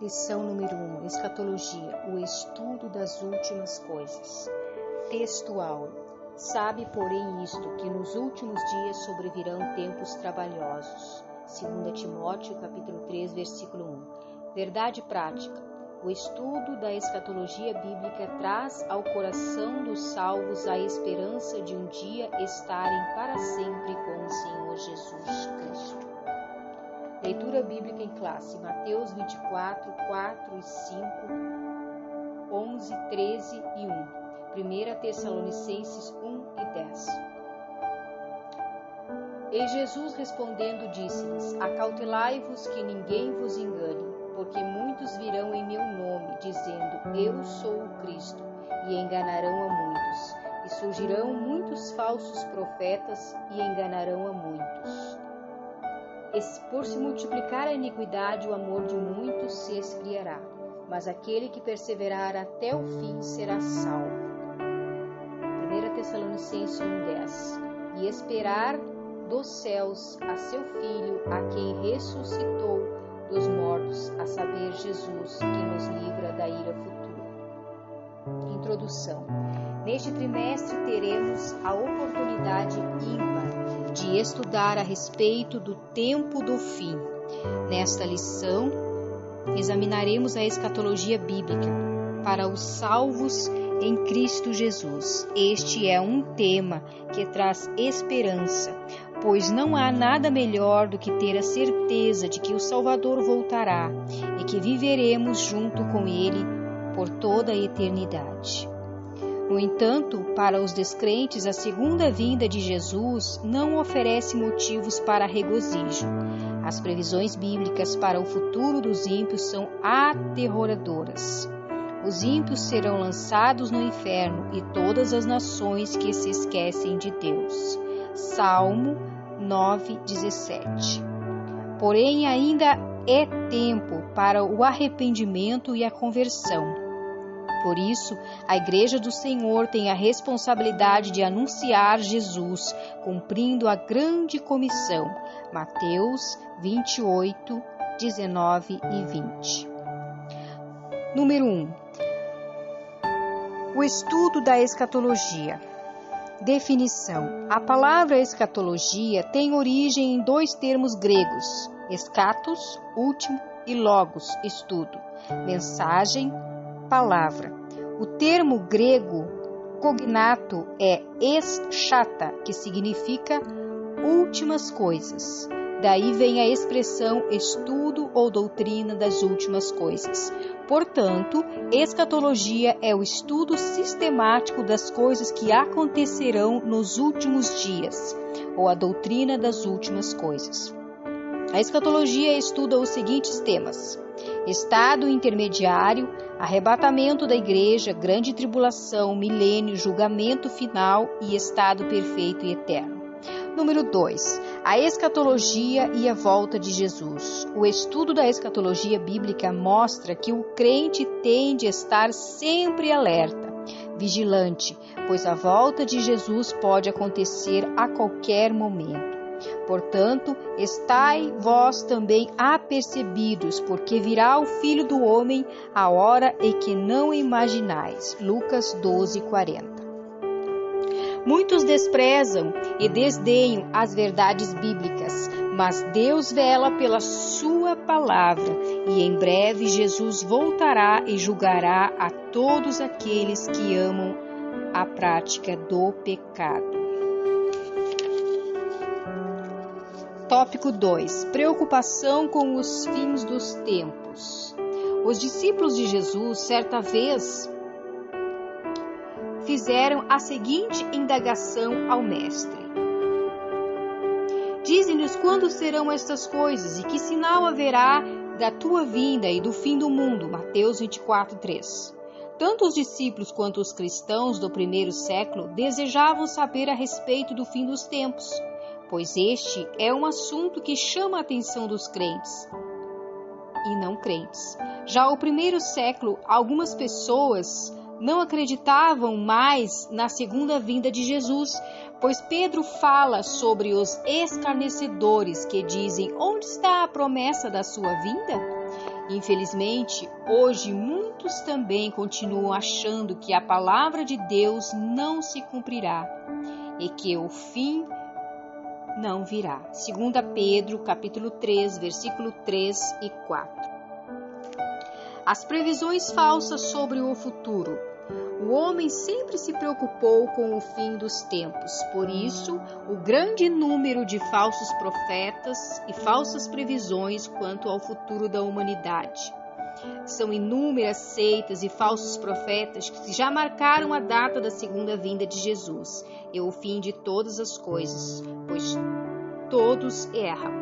Lição número 1. Escatologia, o estudo das últimas coisas. Textual. Sabe, porém, isto, que nos últimos dias sobrevirão tempos trabalhosos. 2 Timóteo, capítulo 3, versículo 1. Verdade prática. O estudo da escatologia bíblica traz ao coração dos salvos a esperança de um dia estarem para sempre com o Senhor Jesus Cristo. Leitura bíblica em classe, Mateus 24, 4 e 5, 11, 13 e 1, 1 Tessalonicenses 1 e 10. E Jesus respondendo disse-lhes, acautelai-vos que ninguém vos engane, porque muitos virão em meu nome, dizendo, eu sou o Cristo, e enganarão a muitos. E surgirão muitos falsos profetas e enganarão a muitos. Por se multiplicar a iniquidade, o amor de muitos se esfriará, mas aquele que perseverar até o fim será salvo. 1 Tessalonicenses 1,10. E esperar dos céus a seu Filho, a quem ressuscitou dos mortos, a saber, Jesus, que nos livra da ira futura. Introdução. Neste trimestre teremos a oportunidade ímpar de estudar a respeito do tempo do fim. Nesta lição, examinaremos a escatologia bíblica para os salvos em Cristo Jesus. Este é um tema que traz esperança, pois não há nada melhor do que ter a certeza de que o Salvador voltará e que viveremos junto com Ele por toda a eternidade. No entanto, para os descrentes, a segunda vinda de Jesus não oferece motivos para regozijo. As previsões bíblicas para o futuro dos ímpios são aterroradoras. Os ímpios serão lançados no inferno e todas as nações que se esquecem de Deus. Salmo 9:17. Porém, ainda é tempo para o arrependimento e a conversão. Por isso, a Igreja do Senhor tem a responsabilidade de anunciar Jesus, cumprindo a grande comissão. Mateus 28, 19 e 20. Número 1. O estudo da escatologia. Definição. A palavra escatologia tem origem em dois termos gregos, eschatos, último, e logos, estudo, mensagem, palavra. O termo grego cognato é eschata, que significa últimas coisas. Daí vem a expressão estudo ou doutrina das últimas coisas. Portanto, escatologia é o estudo sistemático das coisas que acontecerão nos últimos dias, ou a doutrina das últimas coisas. A escatologia estuda os seguintes temas: estado intermediário, arrebatamento da igreja, grande tribulação, milênio, julgamento final e estado perfeito e eterno. Número 2. A escatologia e a volta de Jesus. O estudo da escatologia bíblica mostra que o crente tem de estar sempre alerta, vigilante, pois a volta de Jesus pode acontecer a qualquer momento. Portanto, estai vós também apercebidos, porque virá o Filho do Homem a hora em que não imaginais. Lucas 12:40. Muitos desprezam e desdenham as verdades bíblicas, mas Deus vela pela sua palavra, e em breve Jesus voltará e julgará a todos aqueles que amam a prática do pecado. Tópico 2. Preocupação com os fins dos tempos. Os discípulos de Jesus, certa vez, fizeram a seguinte indagação ao Mestre. Dize-nos quando serão estas coisas e que sinal haverá da tua vinda e do fim do mundo. Mateus 24:3. Tanto os discípulos quanto os cristãos do primeiro século desejavam saber a respeito do fim dos tempos, pois este é um assunto que chama a atenção dos crentes e não crentes. Já no primeiro século, algumas pessoas não acreditavam mais na segunda vinda de Jesus, pois Pedro fala sobre os escarnecedores que dizem: onde está a promessa da sua vinda? Infelizmente, hoje muitos também continuam achando que a palavra de Deus não se cumprirá e que o fim não virá. 2 Pedro, capítulo 3, versículo 3 e 4. As previsões falsas sobre o futuro. O homem sempre se preocupou com o fim dos tempos. Por isso, o grande número de falsos profetas e falsas previsões quanto ao futuro da humanidade. São inúmeras seitas e falsos profetas que já marcaram a data da segunda vinda de Jesus e o fim de todas as coisas, pois todos erram.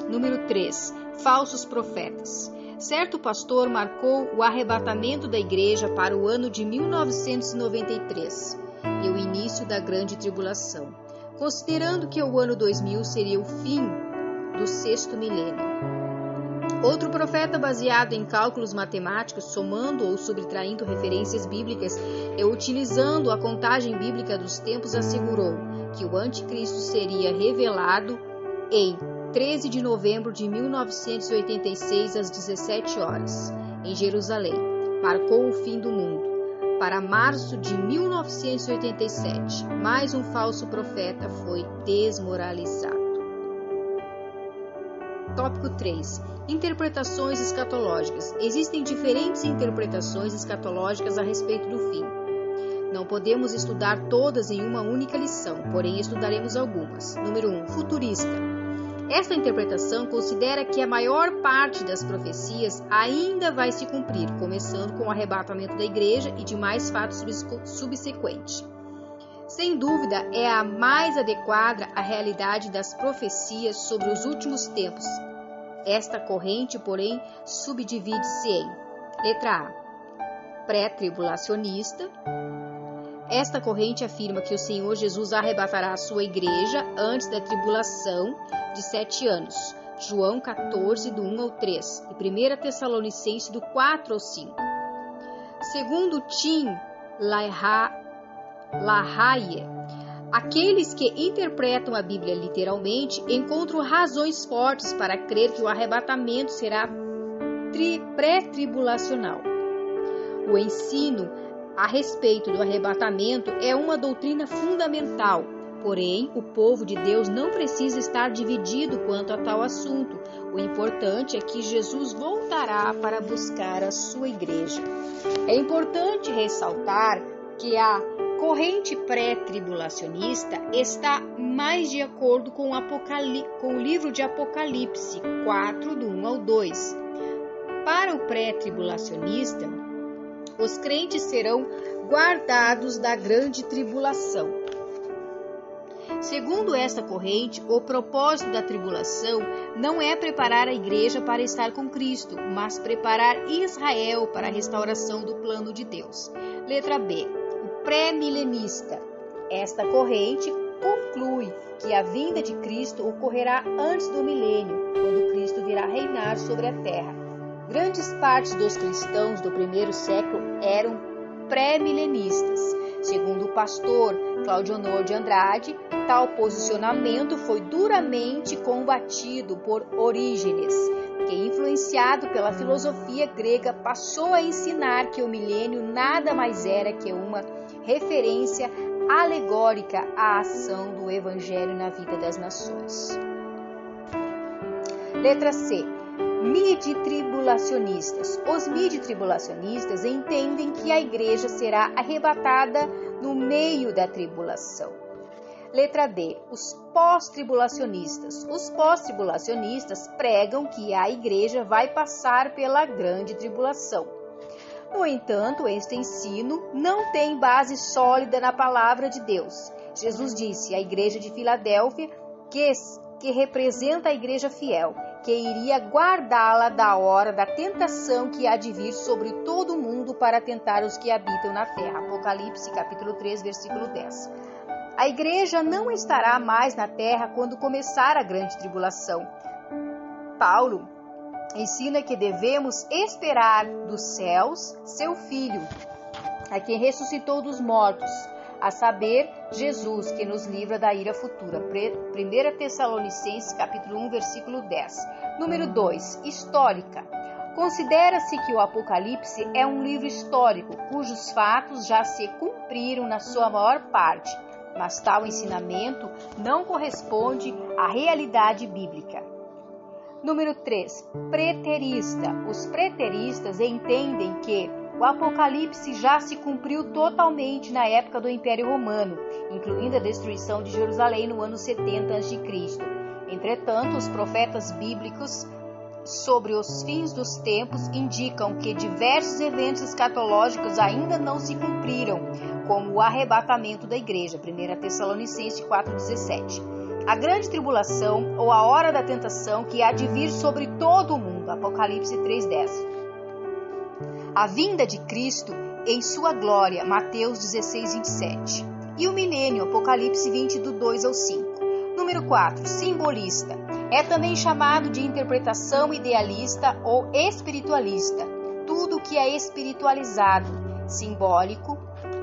Número 3. Falsos profetas. Certo pastor marcou o arrebatamento da igreja para o ano de 1993 e o início da grande tribulação, considerando que o ano 2000 seria o fim do sexto milênio. Outro profeta, baseado em cálculos matemáticos, somando ou subtraindo referências bíblicas e utilizando a contagem bíblica dos tempos, assegurou que o anticristo seria revelado em 13 de novembro de 1986, às 17 horas, em Jerusalém. Marcou o fim do mundo. Para março de 1987, mais um falso profeta foi desmoralizado. Tópico 3. Interpretações escatológicas. Existem diferentes interpretações escatológicas a respeito do fim. Não podemos estudar todas em uma única lição, porém estudaremos algumas. Número 1. Futurista. Esta interpretação considera que a maior parte das profecias ainda vai se cumprir, começando com o arrebatamento da igreja e demais fatos subsequentes. Sem dúvida, é a mais adequada à realidade das profecias sobre os últimos tempos. Esta corrente, porém, subdivide-se em: letra A, pré-tribulacionista. Esta corrente afirma que o Senhor Jesus arrebatará a sua igreja antes da tribulação de 7 anos. João 14, do 1 ao 3, e 1 Tessalonicenses, do 4 ao 5. Segundo Tim LaHaye, aqueles que interpretam a Bíblia literalmente encontram razões fortes para crer que o arrebatamento será pré-tribulacional. O ensino a respeito do arrebatamento é uma doutrina fundamental, porém, o povo de Deus não precisa estar dividido quanto a tal assunto. O importante é que Jesus voltará para buscar a sua igreja. É importante ressaltar que a corrente pré-tribulacionista está mais de acordo com o livro de Apocalipse 4, do 1 ao 2. Para o pré-tribulacionista, os crentes serão guardados da grande tribulação. Segundo esta corrente, o propósito da tribulação não é preparar a igreja para estar com Cristo, mas preparar Israel para a restauração do plano de Deus. Letra B. O pré-milenista. Esta corrente conclui que a vinda de Cristo ocorrerá antes do milênio, quando Cristo virá reinar sobre a terra. Grandes partes dos cristãos do primeiro século eram pré-milenistas. Segundo o pastor Cláudio Honor de Andrade, tal posicionamento foi duramente combatido por Orígenes, que, influenciado pela filosofia grega, passou a ensinar que o milênio nada mais era que uma referência alegórica à ação do Evangelho na vida das nações. Letra C. Midi-tribulacionistas. Os midi-tribulacionistas entendem que a igreja será arrebatada no meio da tribulação. Letra D. Os pós-tribulacionistas. Os pós-tribulacionistas pregam que a igreja vai passar pela grande tribulação. No entanto, este ensino não tem base sólida na palavra de Deus. Jesus disse à igreja de Filadélfia que representa a igreja fiel, que iria guardá-la da hora da tentação que há de vir sobre todo o mundo para tentar os que habitam na terra. Apocalipse, capítulo 3, versículo 10. A igreja não estará mais na terra quando começar a grande tribulação. Paulo ensina que devemos esperar dos céus seu Filho, a quem ressuscitou dos mortos, a saber, Jesus, que nos livra da ira futura. 1 Tessalonicenses, capítulo 1, versículo 10. Número 2. Histórica. Considera-se que o Apocalipse é um livro histórico, cujos fatos já se cumpriram na sua maior parte, mas tal ensinamento não corresponde à realidade bíblica. Número 3. Preterista. Os preteristas entendem que o Apocalipse já se cumpriu totalmente na época do Império Romano, incluindo a destruição de Jerusalém no ano 70 a.C. Entretanto, os profetas bíblicos sobre os fins dos tempos indicam que diversos eventos escatológicos ainda não se cumpriram, como o arrebatamento da igreja, 1 Tessalonicenses 4,17. A grande tribulação ou a hora da tentação que há de vir sobre todo o mundo, Apocalipse 3,10. A vinda de Cristo em sua glória, Mateus 16,27. E o milênio, Apocalipse 20, do 2 ao 5. Número 4. Simbolista. É também chamado de interpretação idealista ou espiritualista. Tudo que é espiritualizado, simbólico,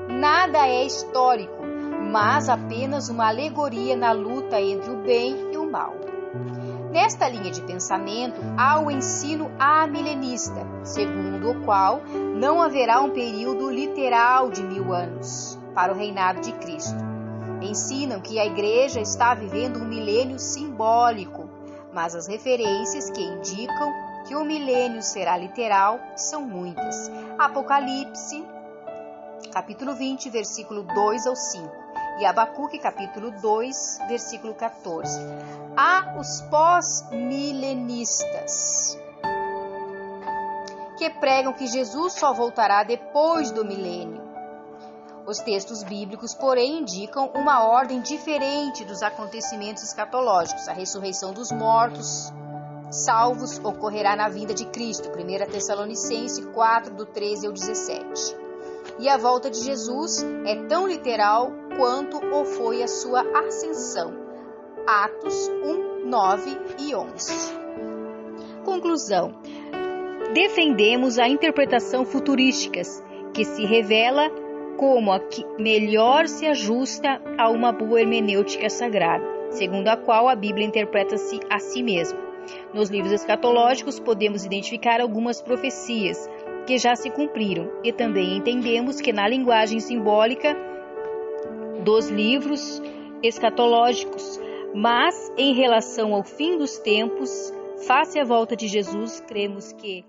nada é histórico, mas apenas uma alegoria na luta entre o bem e o mal. Nesta linha de pensamento, há o ensino amilenista, segundo o qual não haverá um período literal de 1000 anos para o reinado de Cristo. Ensinam que a igreja está vivendo um milênio simbólico, mas as referências que indicam que o milênio será literal são muitas. Apocalipse, capítulo 20, versículo 2 ao 5, e Abacuque, capítulo 2, versículo 14. Há os pós-milenistas, que pregam que Jesus só voltará depois do milênio. Os textos bíblicos, porém, indicam uma ordem diferente dos acontecimentos escatológicos. A ressurreição dos mortos salvos ocorrerá na vinda de Cristo, 1 Tessalonicenses 4, do 13 ao 17. E a volta de Jesus é tão literal quanto o foi a sua ascensão. Atos 1, 9 e 11. Conclusão. Defendemos a interpretação futurística, que se revela como a que melhor se ajusta a uma boa hermenêutica sagrada, segundo a qual a Bíblia interpreta-se a si mesma. Nos livros escatológicos podemos identificar algumas profecias que já se cumpriram e também entendemos que na linguagem simbólica dos livros escatológicos, mas em relação ao fim dos tempos, face à volta de Jesus, cremos que